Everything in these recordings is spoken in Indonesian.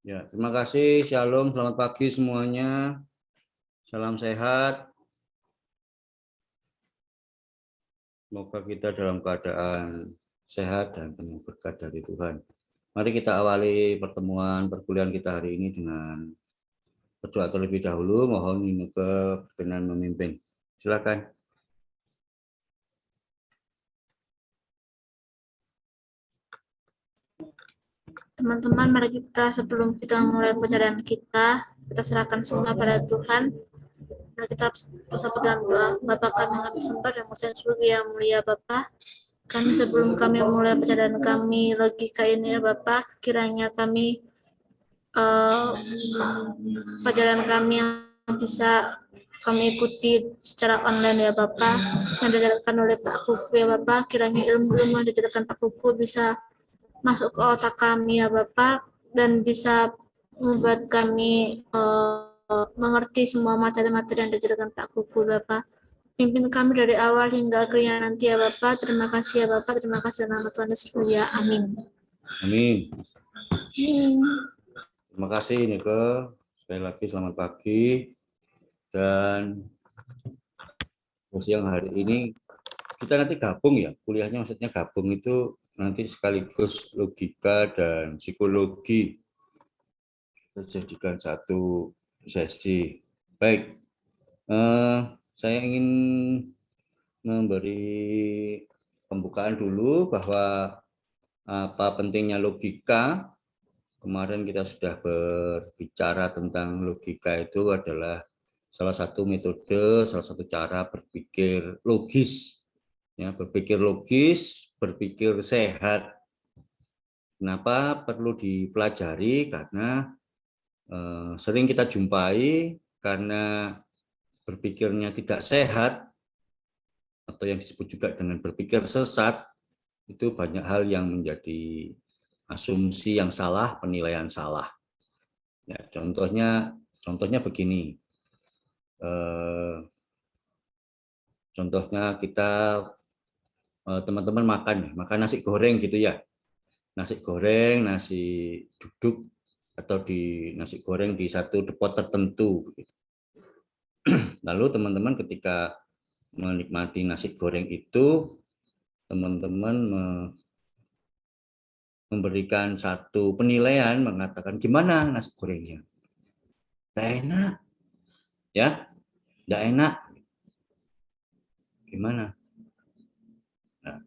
Ya, terima kasih. Shalom, selamat pagi semuanya. Salam sehat. Semoga kita dalam keadaan sehat dan penuh berkat dari Tuhan. Mari kita awali pertemuan perkuliahan kita hari ini dengan berdoa terlebih dahulu. Mohon Ineke berkenan memimpin. Silakan. Teman-teman, mari kita sebelum kita mulai pelajaran kita serahkan semua pada Tuhan. Mari kita bersatu dalam doa. Bapa kami yang sembah dan mengucapkan surga yang mulia Bapa. Kami sebelum kami mulai pelajaran kami logika ini ya Bapa, kiranya kami pelajaran kami yang bisa kami ikuti secara online ya Bapak, yang diajarkan oleh Pak Kuku ya Bapak, kiranya ilmu-ilmu yang diajarkan Pak Kuku bisa masuk ke otak kami ya Bapak, dan bisa membuat kami mengerti semua materi-materi yang diajarkan Pak Kuku Bapak. Pimpin kami dari awal hingga akhirnya nanti ya Bapak. Terima kasih ya Bapak, terima kasih dalam nama Tuhan Yesus ya. Amin. Amin. Amin. Terima kasih Ineke. Sekali lagi selamat pagi. Dan siang hari ini kita nanti gabung ya. Kuliahnya maksudnya gabung itu nanti sekaligus logika dan psikologi. Kita jadikan satu sesi. Baik. Saya ingin memberi pembukaan dulu bahwa apa pentingnya logika. Kemarin kita sudah berbicara tentang logika itu adalah salah satu metode, salah satu cara berpikir logis. Ya, berpikir logis, berpikir sehat. Kenapa perlu dipelajari? Karena sering kita jumpai karena berpikirnya tidak sehat atau yang disebut juga dengan berpikir sesat, itu banyak hal yang menjadi asumsi yang salah, penilaian salah. Ya, contohnya begini. Contohnya kita teman-teman makan nasi goreng gitu ya. Nasi goreng, nasi duduk atau di nasi goreng di satu depot tertentu. Lalu teman-teman ketika menikmati nasi goreng itu, teman-teman memberikan satu penilaian, mengatakan gimana nasi gorengnya? Nggak enak, ya, nggak enak. Gimana? Nah,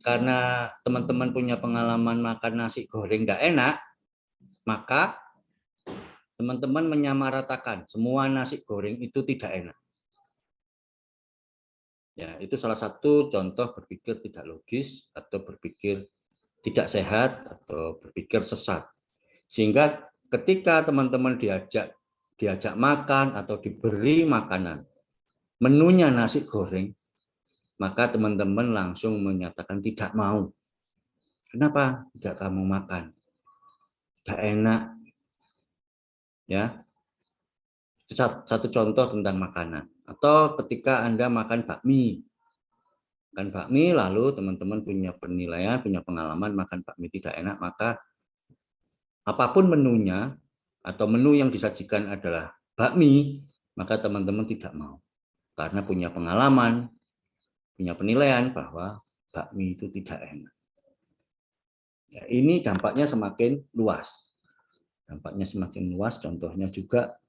karena teman-teman punya pengalaman makan nasi goreng nggak enak, maka teman-teman menyamaratakan semua nasi goreng itu tidak enak. Ya, itu salah satu contoh berpikir tidak logis atau berpikir tidak sehat atau berpikir sesat. Sehingga ketika teman-teman diajak makan atau diberi makanan, menunya nasi goreng, maka teman-teman langsung menyatakan tidak mau. Kenapa tidak kamu makan? Tidak enak. Ya, satu contoh tentang makanan. Atau ketika Anda makan bakmi, lalu teman-teman punya penilaian, punya pengalaman makan bakmi tidak enak, maka apapun menunya atau menu yang disajikan adalah bakmi, maka teman-teman tidak mau. Karena punya pengalaman, punya penilaian bahwa bakmi itu tidak enak. Ya, ini dampaknya semakin luas. Dampaknya semakin luas, contohnya juga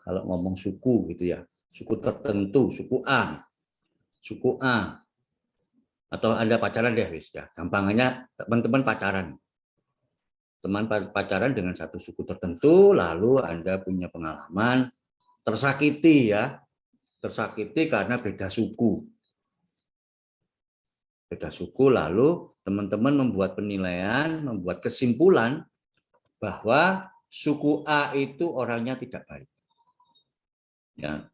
kalau ngomong suku gitu ya, suku tertentu, suku A, atau Anda pacaran deh, ya. Gampangannya teman-teman pacaran dengan satu suku tertentu, lalu Anda punya pengalaman tersakiti ya, tersakiti karena beda suku, lalu teman-teman membuat penilaian, membuat kesimpulan bahwa suku A itu orangnya tidak baik. Ya,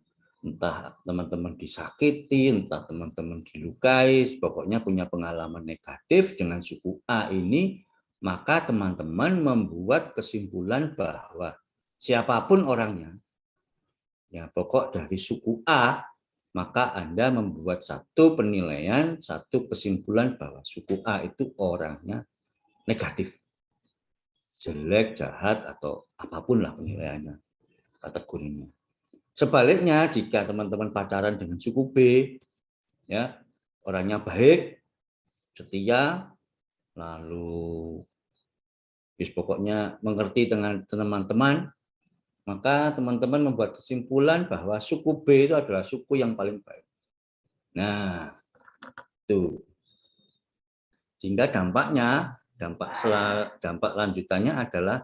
entah teman-teman disakiti, entah teman-teman dilukai, pokoknya punya pengalaman negatif dengan suku A ini, maka teman-teman membuat kesimpulan bahwa siapapun orangnya, ya pokok dari suku A, maka Anda membuat satu penilaian, satu kesimpulan bahwa suku A itu orangnya negatif. jelek, jahat, atau apapun lah penilaiannya, kategorinya. Sebaliknya, jika teman-teman pacaran dengan suku B, ya, orangnya baik, setia, lalu pokoknya mengerti dengan teman-teman, maka teman-teman membuat kesimpulan bahwa suku B itu adalah suku yang paling baik. Nah, itu. Sehingga dampak lanjutannya adalah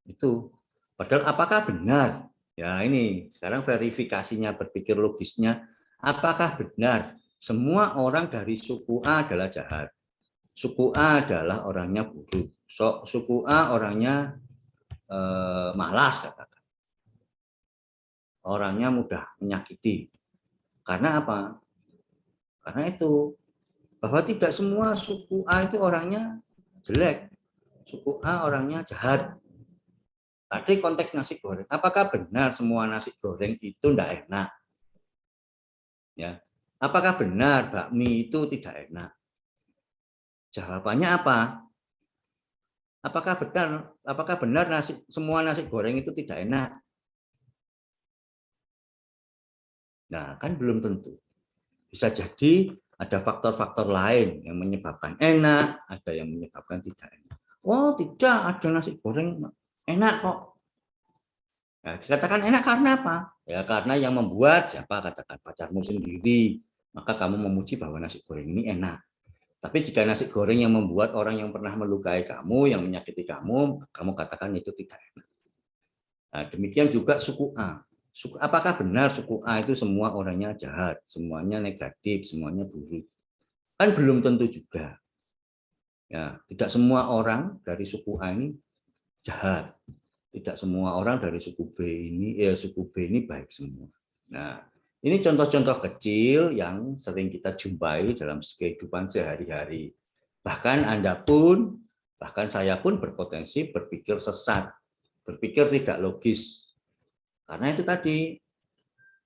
itu. Padahal apakah benar? Ya ini, sekarang verifikasinya, berpikir logisnya, apakah benar semua orang dari suku A adalah jahat? Suku A adalah orangnya buruk. Suku A orangnya malas, katakan. Orangnya mudah menyakiti. Karena apa? Karena itu, bahwa tidak semua suku A itu orangnya jelek. Suku A orangnya jahat. Tadi konteks nasi goreng, apakah benar semua nasi goreng itu tidak enak? Ya, apakah benar bakmi itu tidak enak? Jawabannya apa? Apakah benar semua nasi goreng itu tidak enak? Nah, kan belum tentu. Bisa jadi ada faktor-faktor lain yang menyebabkan enak, ada yang menyebabkan tidak enak. Oh, tidak, ada nasi goreng enak kok. Nah, dikatakan enak karena apa? Ya karena yang membuat siapa, katakan pacarmu sendiri, maka kamu memuji bahwa nasi goreng ini enak. Tapi jika nasi goreng yang membuat orang yang pernah melukai kamu, yang menyakiti kamu katakan itu tidak enak. Nah, demikian juga suku A. Apakah benar suku A itu semua orangnya jahat, semuanya negatif, semuanya buruk? Kan belum tentu juga. Ya, tidak semua orang dari suku A ini jahat. Tidak semua orang dari suku B ini baik semua. Nah, ini contoh-contoh kecil yang sering kita jumpai dalam kehidupan sehari-hari. Bahkan bahkan saya pun berpotensi berpikir sesat, berpikir tidak logis. Karena itu tadi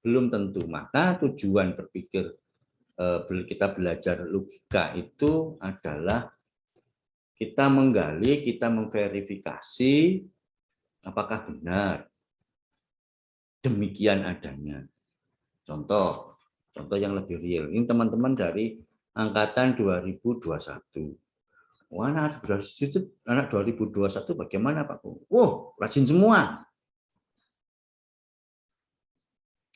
belum tentu. Maka tujuan berpikir kita belajar logika itu adalah kita menggali, kita memverifikasi apakah benar demikian adanya. Contoh yang lebih real. Ini teman-teman dari angkatan 2021. Wah, anak 2021 bagaimana Pak? Wow, rajin semua.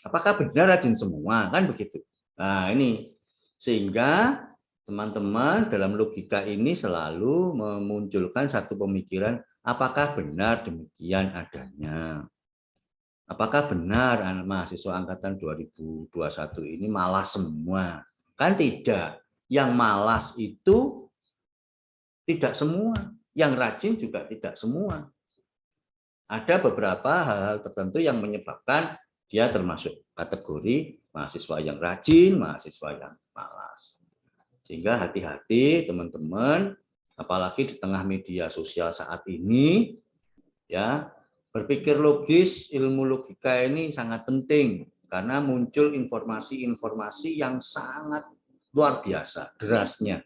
Apakah benar rajin semua? Kan begitu. Nah, ini sehingga teman-teman dalam logika ini selalu memunculkan satu pemikiran, apakah benar demikian adanya? Apakah benar mahasiswa angkatan 2021 ini malas semua? Kan tidak. Yang malas itu tidak semua. Yang rajin juga tidak semua. Ada beberapa hal-hal tertentu yang menyebabkan dia termasuk kategori mahasiswa yang rajin, mahasiswa yang malas. Sehingga hati-hati teman-teman, apalagi di tengah media sosial saat ini, ya, berpikir logis, ilmu logika ini sangat penting karena muncul informasi-informasi yang sangat luar biasa, derasnya.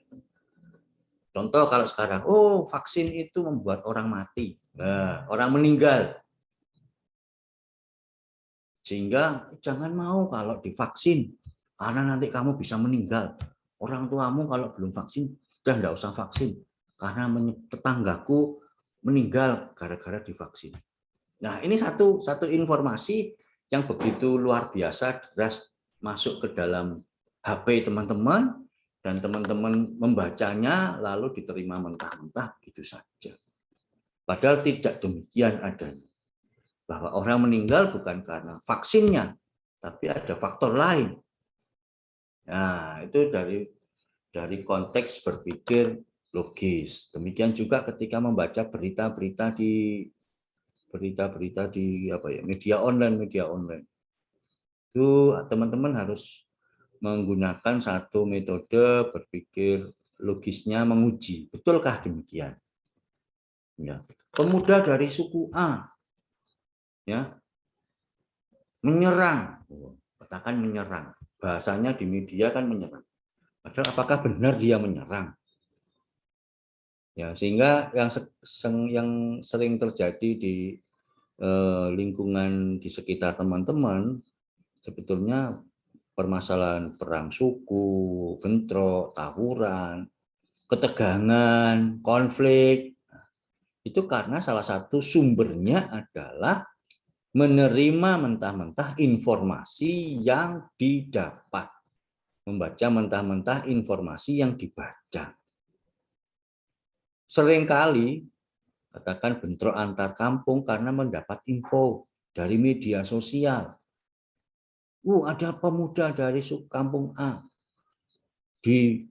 Contoh kalau sekarang, oh vaksin itu membuat orang mati, orang meninggal. Sehingga jangan mau kalau divaksin, karena nanti kamu bisa meninggal. Orang tuamu kalau belum vaksin, udah enggak usah vaksin, karena tetanggaku meninggal gara-gara divaksin. Nah, ini satu informasi yang begitu luar biasa, deras masuk ke dalam HP teman-teman, dan teman-teman membacanya lalu diterima mentah-mentah gitu saja. Padahal tidak demikian adanya. Bahwa orang meninggal bukan karena vaksinnya, tapi ada faktor lain. Nah, itu dari konteks berpikir logis. Demikian juga ketika membaca berita-berita di media online. Itu teman-teman harus menggunakan satu metode berpikir logisnya, menguji betulkah demikian. Ya. Pemuda dari suku A, ya, menyerang, katakan menyerang. Bahasanya di media kan menyerang. Padahal apakah benar dia menyerang? Ya, sehingga yang sering terjadi di lingkungan di sekitar teman-teman sebetulnya permasalahan perang suku, bentrok, tawuran, ketegangan, konflik, itu karena salah satu sumbernya adalah menerima mentah-mentah informasi yang didapat, membaca mentah-mentah informasi yang dibaca. Seringkali katakan bentrok antar kampung karena mendapat info dari media sosial. Ada pemuda dari kampung A di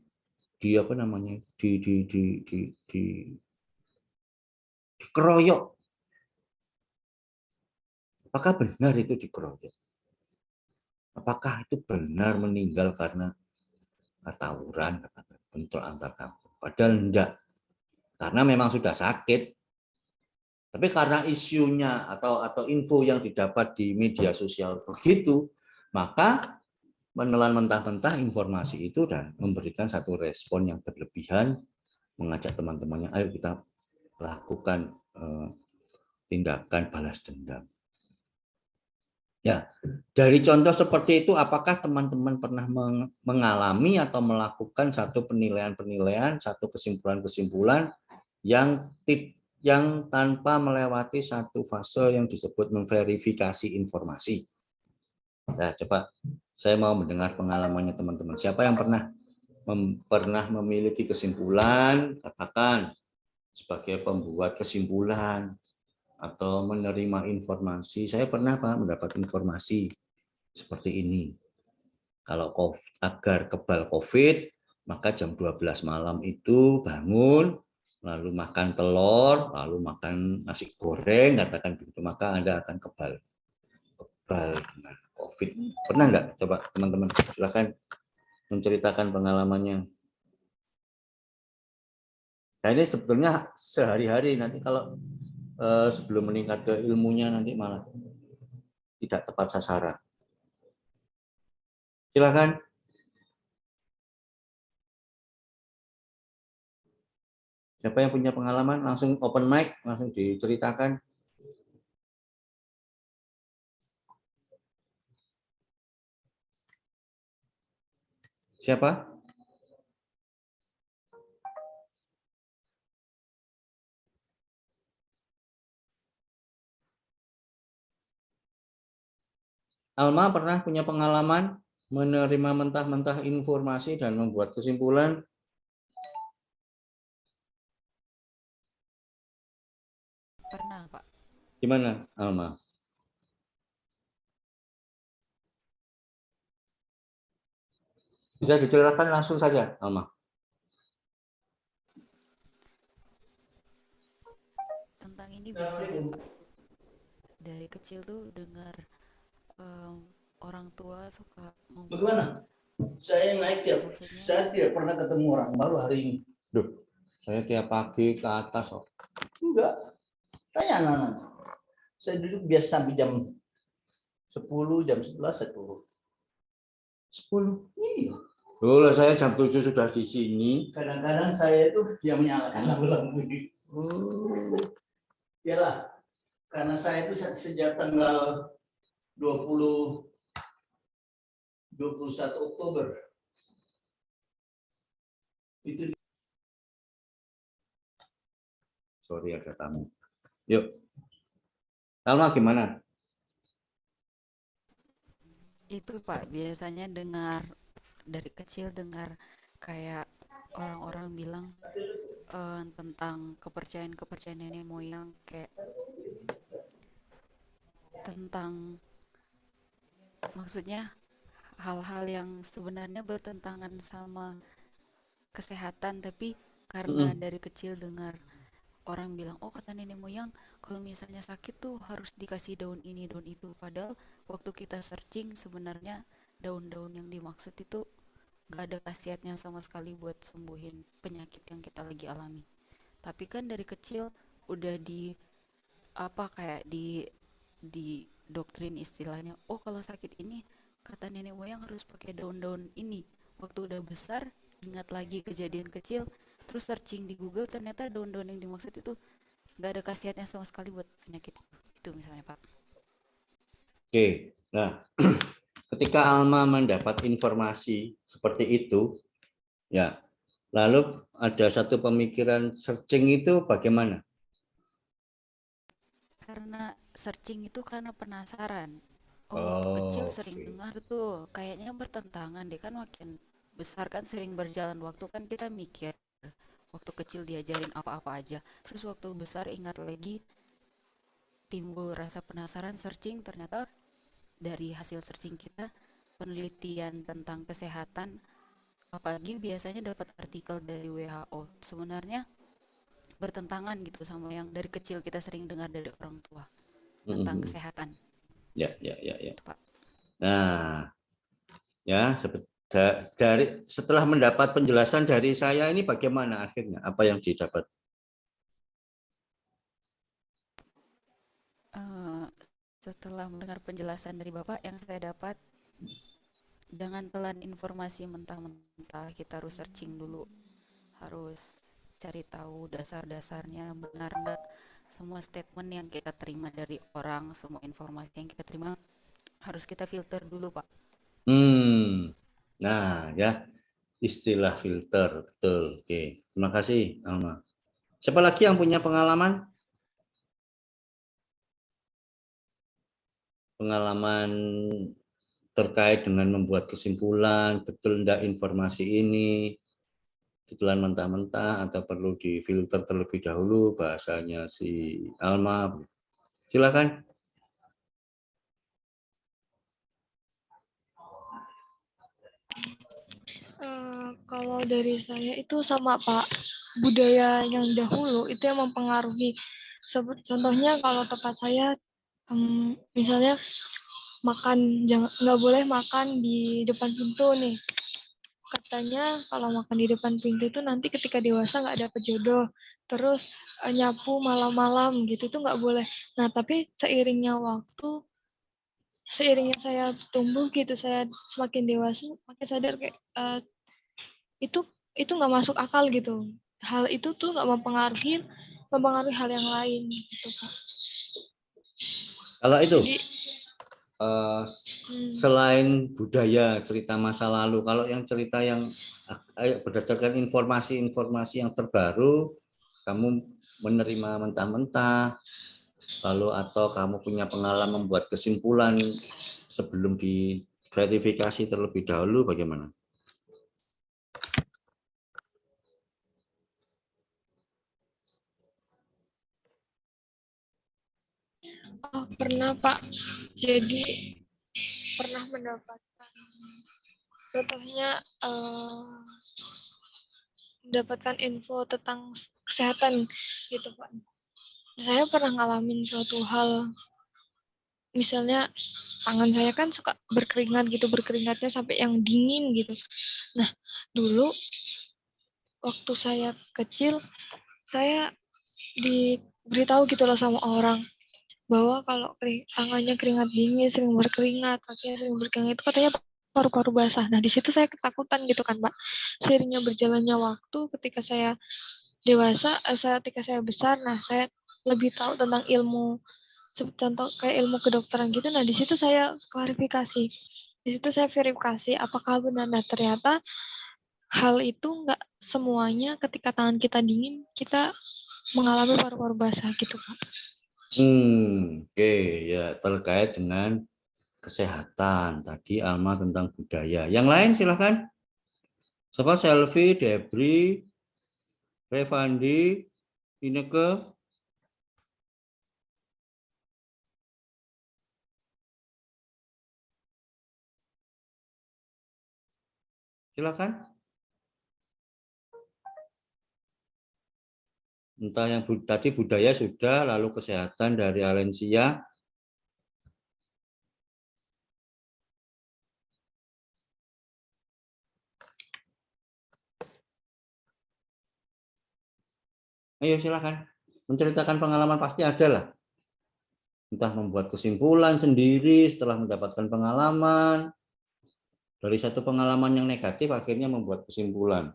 apa namanya dikeroyok. Apakah benar itu dikeroyok? Apakah itu benar meninggal karena tawuran, bentrok antar kampung? Padahal enggak, karena memang sudah sakit. Tapi karena isunya atau info yang didapat di media sosial begitu, maka menelan mentah-mentah informasi itu dan memberikan satu respon yang berlebihan, mengajak teman-temannya, ayo kita lakukan tindakan balas dendam. Ya, dari contoh seperti itu, apakah teman-teman pernah mengalami atau melakukan satu penilaian-penilaian, satu kesimpulan-kesimpulan yang tanpa melewati satu fase yang disebut memverifikasi informasi? Nah, coba saya mau mendengar pengalamannya teman-teman. Siapa yang pernah memiliki kesimpulan, katakan sebagai pembuat kesimpulan, atau menerima informasi. Saya pernah Pak mendapat informasi seperti ini. Kalau agar kebal COVID, maka jam 12 malam itu bangun, lalu makan telur, lalu makan nasi goreng, katakan begitu, maka Anda akan kebal dengan COVID. Pernah nggak? Coba teman-teman silakan menceritakan pengalamannya. Nah, ini sebetulnya sehari-hari, nanti kalau sebelum meningkat ke ilmunya nanti malah tidak tepat sasaran. Silakan. Siapa yang punya pengalaman langsung open mic, langsung diceritakan. Siapa? Alma pernah punya pengalaman menerima mentah-mentah informasi dan membuat kesimpulan? Pernah, Pak. Gimana, Alma? Bisa diceritakan langsung saja, Alma. Tentang ini biasanya, Pak. Dari kecil tuh dengar orang tua suka ngomong. Bagaimana? Saya naik tiap, Maksudnya, saya tidak pernah ketemu orang baru hari ini. Duh, saya tiap pagi ke atas. Enggak, tanya anak-anak. Saya duduk biasa sampai jam 10, jam 11 saya turun. 10? Iya. Loh, saya jam 7 sudah di sini. Kadang-kadang saya itu dia menyalakan lampu-lampu ini. Iyalah, karena saya itu sejak tanggal 21 Oktober itu. Sorry ada tamu. Yuk, Alma gimana? itu Pak, biasanya dengar dari kecil dengar kayak orang-orang bilang tentang kepercayaan nenek moyang, kayak tentang, maksudnya hal-hal yang sebenarnya bertentangan sama kesehatan, tapi karena dari kecil dengar orang bilang, oh kata nenek moyang kalau misalnya sakit tuh harus dikasih daun ini daun itu, padahal waktu kita searching sebenarnya daun-daun yang dimaksud itu gak ada khasiatnya sama sekali buat sembuhin penyakit yang kita lagi alami. Tapi kan dari kecil udah di apa, kayak di doktrin istilahnya, oh kalau sakit ini kata nenek moyang harus pakai daun-daun ini. Waktu udah besar ingat lagi kejadian kecil, terus terus searching di Google ternyata daun-daun yang dimaksud itu nggak ada khasiatnya sama sekali buat penyakit itu misalnya Pak. Oke, nah ketika Alma mendapat informasi seperti itu, ya, lalu ada satu pemikiran searching itu bagaimana? Karena searching itu karena penasaran. Oh, waktu kecil Oh, sering oke. dengar tuh, kayaknya bertentangan deh kan makin besar kan sering berjalan waktu kan kita mikir waktu kecil diajarin apa-apa aja. Terus waktu besar ingat lagi timbul rasa penasaran searching ternyata dari hasil searching kita penelitian tentang kesehatan apalagi biasanya dapat artikel dari WHO sebenarnya bertentangan gitu sama yang dari kecil kita sering dengar dari orang tua tentang kesehatan. Ya, ya, ya, ya. Itu, Pak. Nah, ya, dari setelah mendapat penjelasan dari saya ini bagaimana akhirnya? Apa yang didapat? Setelah mendengar penjelasan dari Bapak yang saya dapat, jangan telan informasi mentah-mentah, kita harus searching dulu, harus cari tahu dasar-dasarnya benar nggak semua statement yang kita terima dari orang, semua informasi yang kita terima harus kita filter dulu Pak. Nah ya, istilah filter, betul. Oke, terima kasih Alma. Siapa lagi yang punya pengalaman? Pengalaman terkait dengan membuat kesimpulan, betul enggak informasi ini, kebetulan mentah-mentah atau perlu difilter terlebih dahulu bahasanya si Alma. Silakan. Kalau dari saya itu sama Pak, budaya yang dahulu itu yang mempengaruhi. Contohnya kalau tempat saya, misalnya nggak boleh makan di depan pintu nih. Katanya kalau makan di depan pintu itu nanti ketika dewasa nggak dapet jodoh. Terus nyapu malam-malam gitu itu nggak boleh. Nah tapi seiringnya saya tumbuh gitu, saya semakin dewasa, makin sadar kayak itu nggak masuk akal gitu. Hal itu tuh nggak mempengaruhi hal yang lain gitu Pak. Kalau itu Jadi selain budaya cerita masa lalu, kalau yang cerita yang berdasarkan informasi-informasi yang terbaru, kamu menerima mentah-mentah, lalu atau kamu punya pengalaman membuat kesimpulan sebelum diverifikasi terlebih dahulu, bagaimana? pernah Pak. Jadi pernah mendapatkan contohnya mendapatkan info tentang kesehatan gitu Pak. Saya pernah ngalamin suatu hal, misalnya tangan saya kan suka berkeringat gitu, berkeringatnya sampai yang dingin gitu. Nah, dulu waktu saya kecil, saya diberitahu gitu loh sama orang bahwa kalau tangannya keringat dingin, sering berkeringat, kakinya sering berkeringat itu katanya paru-paru basah. Nah, di situ saya ketakutan gitu kan, Pak. Seiringnya berjalannya waktu, ketika saya dewasa, ketika saya besar, nah saya lebih tahu tentang ilmu, contoh kayak ilmu kedokteran gitu. Nah, di situ saya klarifikasi. Di situ saya verifikasi apakah benar. Nah, ternyata hal itu nggak semuanya ketika tangan kita dingin, kita mengalami paru-paru basah gitu, Pak. Oke, ya terkait dengan kesehatan. Tadi Alma tentang budaya. Yang lain silahkan. Siapa? Selfie, Debri, Revandi, Ineke. Silakan. Entah yang tadi budaya sudah, lalu kesehatan dari Alensia. Ayo silakan. Menceritakan pengalaman pasti ada lah. Entah membuat kesimpulan sendiri setelah mendapatkan pengalaman. Dari satu pengalaman yang negatif akhirnya membuat kesimpulan.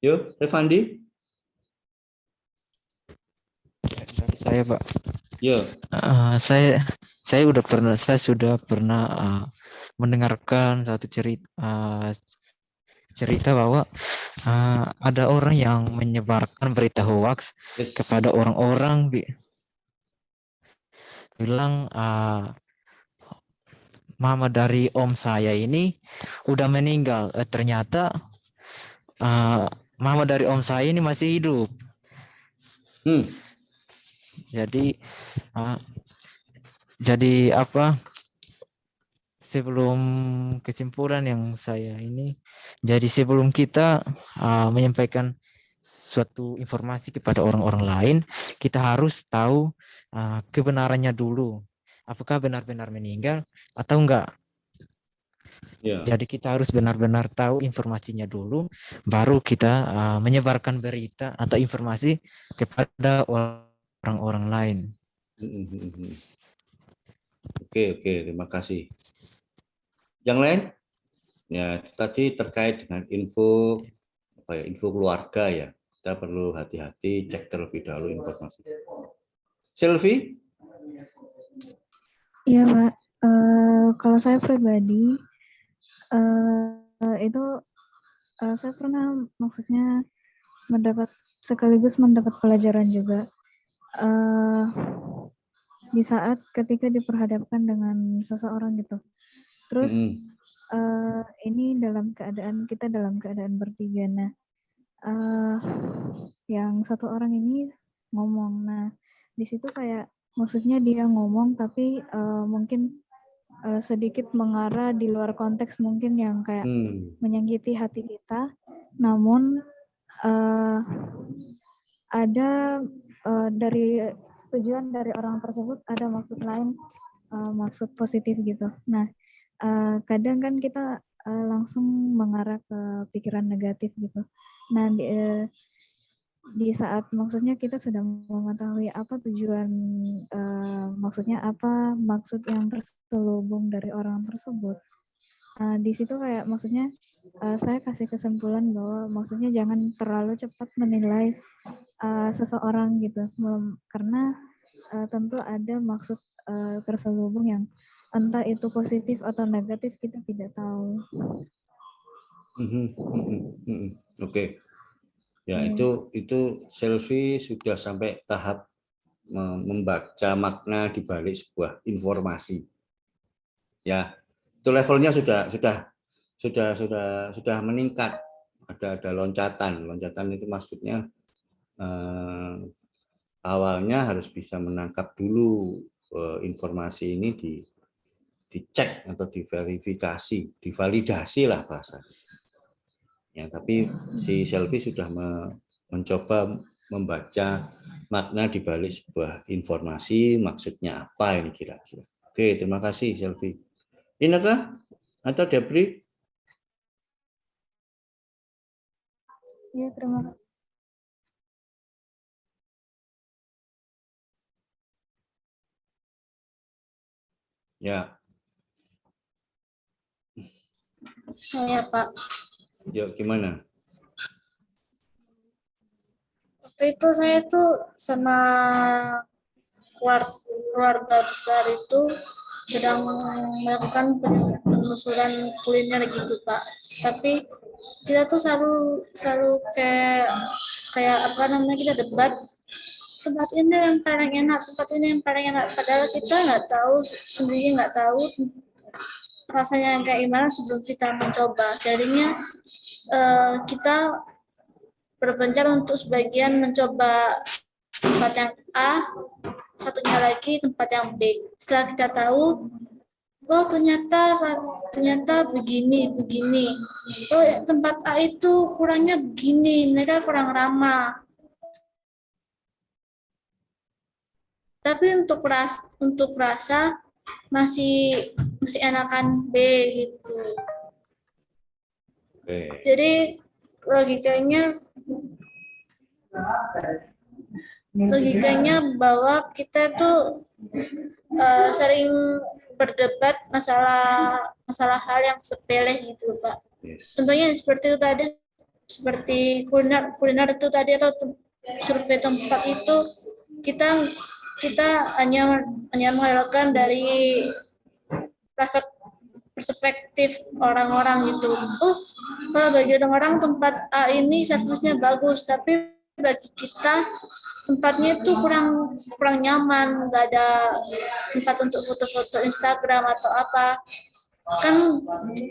Yuk, Revandi. Dari saya, Pak. Yuk. Saya sudah pernah mendengarkan satu cerita bahwa ada orang yang menyebarkan berita hoax Yes. kepada orang-orang bilang mama dari om saya ini udah meninggal. Ternyata mama dari om saya ini masih hidup. Jadi apa? Sebelum kesimpulan yang saya ini, jadi sebelum kita menyampaikan suatu informasi kepada orang-orang lain, kita harus tahu kebenarannya dulu. Apakah benar-benar meninggal atau enggak? Ya. Jadi kita harus benar-benar tahu informasinya dulu, baru kita menyebarkan berita atau informasi kepada orang-orang lain. Oke, terima kasih. Yang lain? Ya, tadi terkait dengan info keluarga ya. Kita perlu hati-hati, cek terlebih dahulu informasi. Sylvie? Iya, Pak. Kalau saya pribadi itu saya pernah maksudnya sekaligus mendapat pelajaran juga di saat ketika diperhadapkan dengan seseorang gitu. Terus ini dalam keadaan bertiga. Nah, yang satu orang ini ngomong. Nah, di situ kayak maksudnya dia ngomong tapi mungkin sedikit mengarah di luar konteks mungkin yang kayak menyakiti hati kita. Namun ada dari tujuan dari orang tersebut ada maksud lain, maksud positif gitu. Nah, kadang kan kita langsung mengarah ke pikiran negatif gitu. Nah, di saat maksudnya kita sudah mengetahui apa tujuan, maksudnya apa maksud yang terselubung dari orang tersebut. Di situ kayak maksudnya saya kasih kesimpulan bahwa maksudnya jangan terlalu cepat menilai seseorang gitu, karena tentu ada maksud terselubung yang entah itu positif atau negatif kita tidak tahu. Oke. Ya, itu Selfie sudah sampai tahap membaca makna di balik sebuah informasi. Ya, itu levelnya sudah meningkat. Ada loncatan. Loncatan itu maksudnya awalnya harus bisa menangkap dulu informasi ini dicek atau diverifikasi, divalidasi lah bahasa. Ya, tapi si Selfie sudah mencoba membaca makna di balik sebuah informasi, maksudnya apa ini kira-kira. Oke, terima kasih Selfie. Inaka atau Debri? Iya, terima kasih. Ya. Saya, Pak. Yuk, gimana? Waktu itu saya tuh sama keluarga besar itu sedang melakukan penelusuran kuliner gitu, Pak. Tapi kita tuh selalu kayak apa namanya, kita debat tempat ini yang paling enak, padahal kita nggak tahu rasanya kayak gimana sebelum kita mencoba. Jadinya kita berpencar untuk sebagian mencoba tempat yang A, satunya lagi tempat yang B. Setelah kita tahu, oh ternyata begini. Oh, tempat A itu kurangnya begini, mereka kurang ramah. Tapi untuk rasa masih enakan B gitu. Jadi logikanya bahwa kita tuh sering berdebat masalah hal yang sepele gitu, Pak. Yes. Contohnya seperti itu tadi, seperti kuliner itu tadi atau survei tempat itu kita hanya mengandalkan dari perspektif orang-orang gitu. Kalau bagi orang-orang tempat A ini servisnya bagus, tapi bagi kita tempatnya itu kurang nyaman, nggak ada tempat untuk foto-foto Instagram atau apa. Kan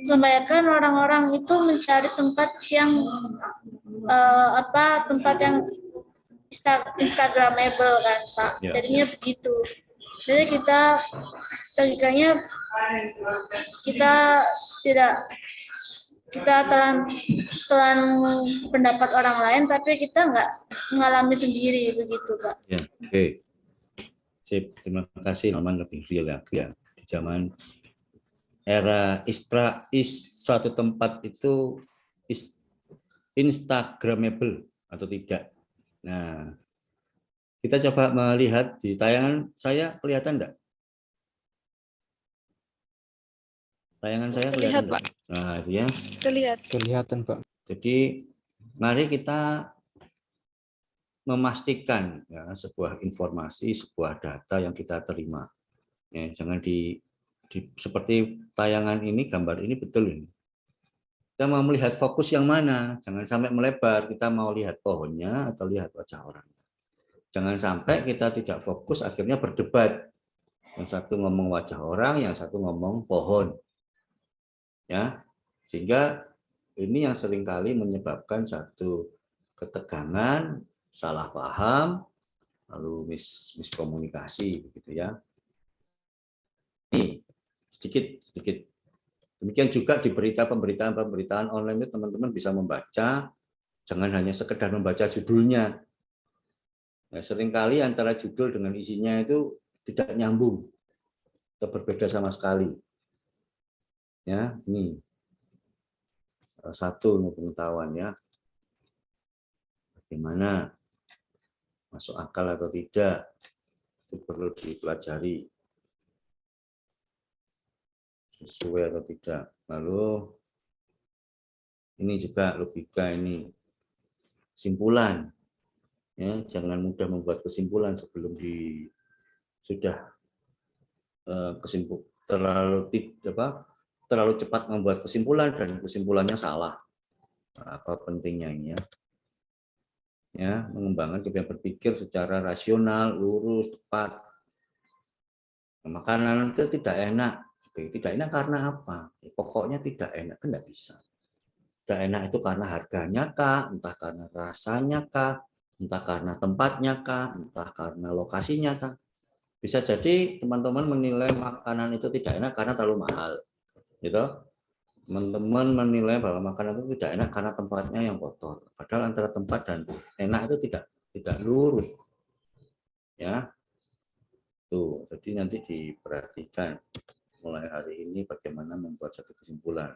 kebanyakan orang-orang itu mencari tempat yang tempat yang Instagramable kan Pak. Ya. Jadinya begitu. Jadi kita logikanya kita telan pendapat orang lain, tapi kita nggak mengalami sendiri begitu Pak. Ya, oke. Sip, terima kasih. Aman lebih real lagi ya. Di zaman era suatu tempat itu Instagramable atau tidak. Nah, kita coba melihat di tayangan saya, kelihatan enggak? Tayangan saya kelihatan, Terlihat, Pak. Nah, itu ya. Kelihatan, Pak. Jadi, mari kita memastikan ya, sebuah informasi, sebuah data yang kita terima. Ya, jangan seperti tayangan ini, gambar ini betul ini. Kita mau melihat fokus yang mana, jangan sampai melebar. Kita mau lihat pohonnya atau lihat wajah orang. Jangan sampai kita tidak fokus, akhirnya berdebat. Yang satu ngomong wajah orang, yang satu ngomong pohon. Ya, sehingga ini yang seringkali menyebabkan satu ketegangan, salah paham, lalu miskomunikasi, gitu ya. Ini sedikit. Demikian juga di pemberitaan online itu teman-teman bisa membaca, jangan hanya sekedar membaca judulnya. Nah, seringkali antara judul dengan isinya itu tidak nyambung, atau berbeda sama sekali. Ya, ini salah satu pengetahuan ya, bagaimana masuk akal atau tidak itu perlu dipelajari, sesuai atau tidak. Lalu ini juga logika, ini kesimpulan ya, jangan mudah membuat kesimpulan sebelum terlalu cepat membuat kesimpulan dan kesimpulannya salah. Apa pentingnya ini ya? Ya, mengembangkan kebiasaan berpikir secara rasional, lurus, tepat. Makanan itu tidak enak. Oke, tidak enak karena apa? Pokoknya tidak enak, kan tidak bisa. Tidak enak itu karena harganya kah, entah karena rasanya kah, entah karena tempatnya kah, entah karena lokasinya kah. Bisa jadi teman-teman menilai makanan itu tidak enak karena terlalu mahal. Gitu. Teman-teman menilai bahwa makanan itu tidak enak karena tempatnya yang kotor. Padahal antara tempat dan enak itu tidak lurus. Ya. Tuh, jadi nanti diperhatikan mulai hari ini bagaimana membuat satu kesimpulan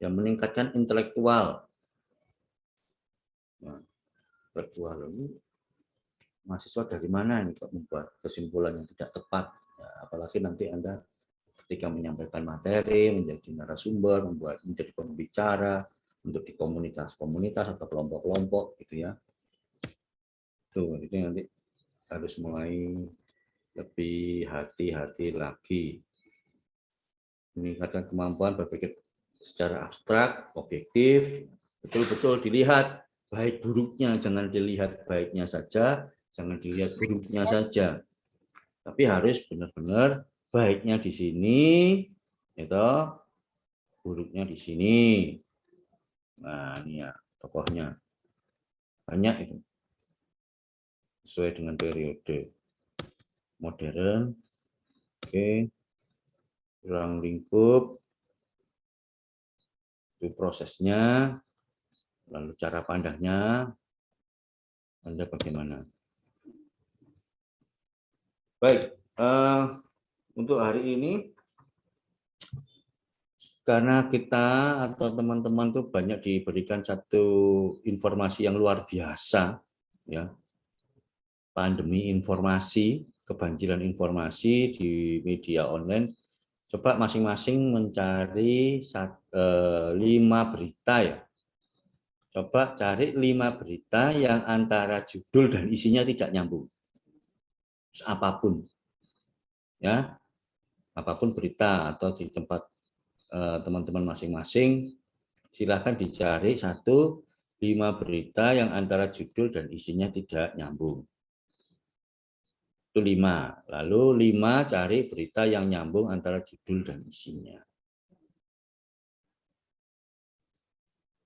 yang meningkatkan intelektual. Nah, intelektual ini mahasiswa dari mana nih kok membuat kesimpulan yang tidak tepat? Ya, apalagi nanti Anda ketika menyampaikan materi, menjadi narasumber, menjadi pembicara untuk di komunitas-komunitas atau kelompok-kelompok gitu ya. Tuh, itu nanti harus mulai lebih hati-hati lagi. Meningkatkan kemampuan berpikir secara abstrak, objektif, betul-betul dilihat baik buruknya, jangan dilihat baiknya saja, jangan dilihat buruknya saja. Tapi harus benar-benar baiknya di sini, itu buruknya di sini. Nah, ini ya tokohnya. Banyak itu. Sesuai dengan periode. Modern. Oke. Ruang lingkup. Itu prosesnya. Lalu cara pandangnya. Anda bagaimana? Baik. Untuk hari ini, karena kita atau teman-teman tuh banyak diberikan satu informasi yang luar biasa, ya, pandemi informasi, kebanjiran informasi di media online. Coba masing-masing mencari 5 berita ya, Coba cari 5 berita yang antara judul dan isinya tidak nyambung. Apapun. Ya. Apapun berita atau di tempat teman-teman masing-masing, silahkan dicari 5 berita yang antara judul dan isinya tidak nyambung. Itu 5. Lalu 5 cari berita yang nyambung antara judul dan isinya.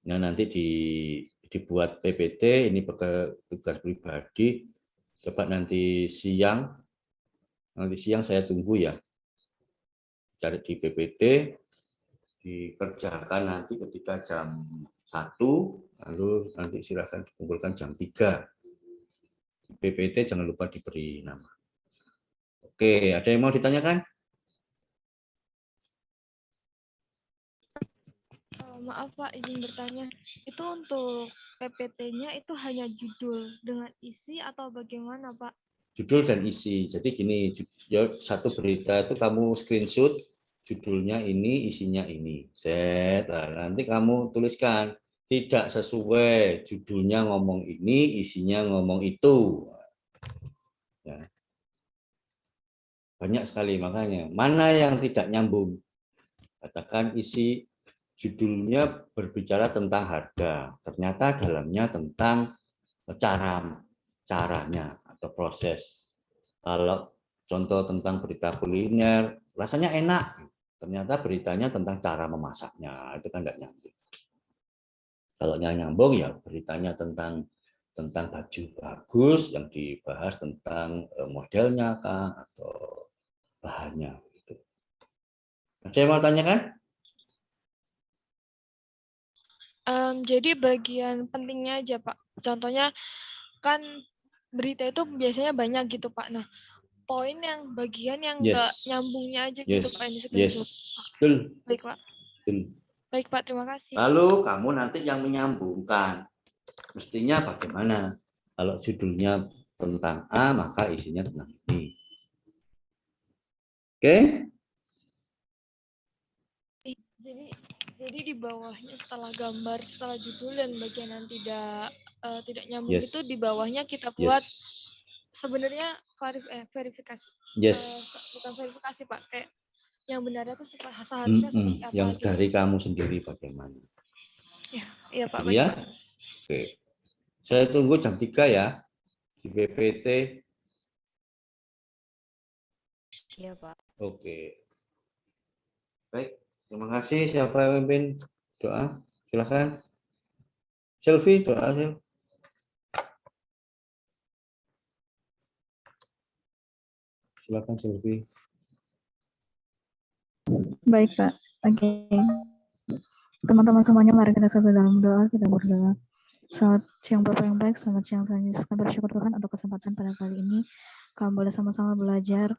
Nah, nanti dibuat PPT, ini tugas pribadi. Coba nanti siang saya tunggu ya. Cari di PPT, dikerjakan nanti ketika jam 1, lalu nanti silakan dikumpulkan jam 3. Di PPT jangan lupa diberi nama. Oke, ada yang mau ditanyakan? Maaf Pak, izin bertanya. Itu untuk PPT-nya itu hanya judul dengan isi atau bagaimana Pak? Judul dan isi. Jadi gini, satu berita itu kamu screenshot, judulnya ini, isinya ini. Nanti kamu tuliskan, tidak sesuai, judulnya ngomong ini, isinya ngomong itu. Ya. Banyak sekali makanya. Mana yang tidak nyambung? Katakan isi judulnya berbicara tentang harga, ternyata dalamnya tentang caranya atau proses. Kalau contoh tentang berita kuliner, rasanya enak, ternyata beritanya tentang cara memasaknya, itu kan nggak nyambung. Kalau nyambung ya beritanya tentang baju bagus, yang dibahas tentang modelnya kah atau bahannya. Gitu. Saya mau tanyakan? Jadi bagian pentingnya aja Pak. Contohnya kan berita itu biasanya banyak gitu Pak. Nah, poin yang bagian yang nggak nyambungnya aja gitu Pak. Betul. Baik Pak. Baik Pak, terima kasih. Lalu kamu nanti yang menyambungkan. Mestinya bagaimana? Kalau judulnya tentang A, maka isinya tentang ini. Oke? Jadi di bawahnya setelah gambar, setelah judul dan bagian yang tidak nyambung itu di bawahnya kita buat sebenarnya verifikasi. Bukan verifikasi Pak, kayak yang benarnya itu seharusnya seperti apa. Yang dari kamu sendiri bagaimana? Iya Pak. Ya? Oke. Saya tunggu jam 3 ya di PPT. Iya Pak. Oke. Baik, terima kasih. Siapa yang memimpin doa? Silakan. Selfie, doa. Silakan Selfie. Baik Pak. Oke. Teman-teman semuanya, mari kita satu dalam doa, kita berdoa. Selamat siang Bapak yang baik, selamat siang Tuhan Yesus. Kami bersyukur Tuhan untuk kesempatan pada kali ini. Kami boleh sama-sama belajar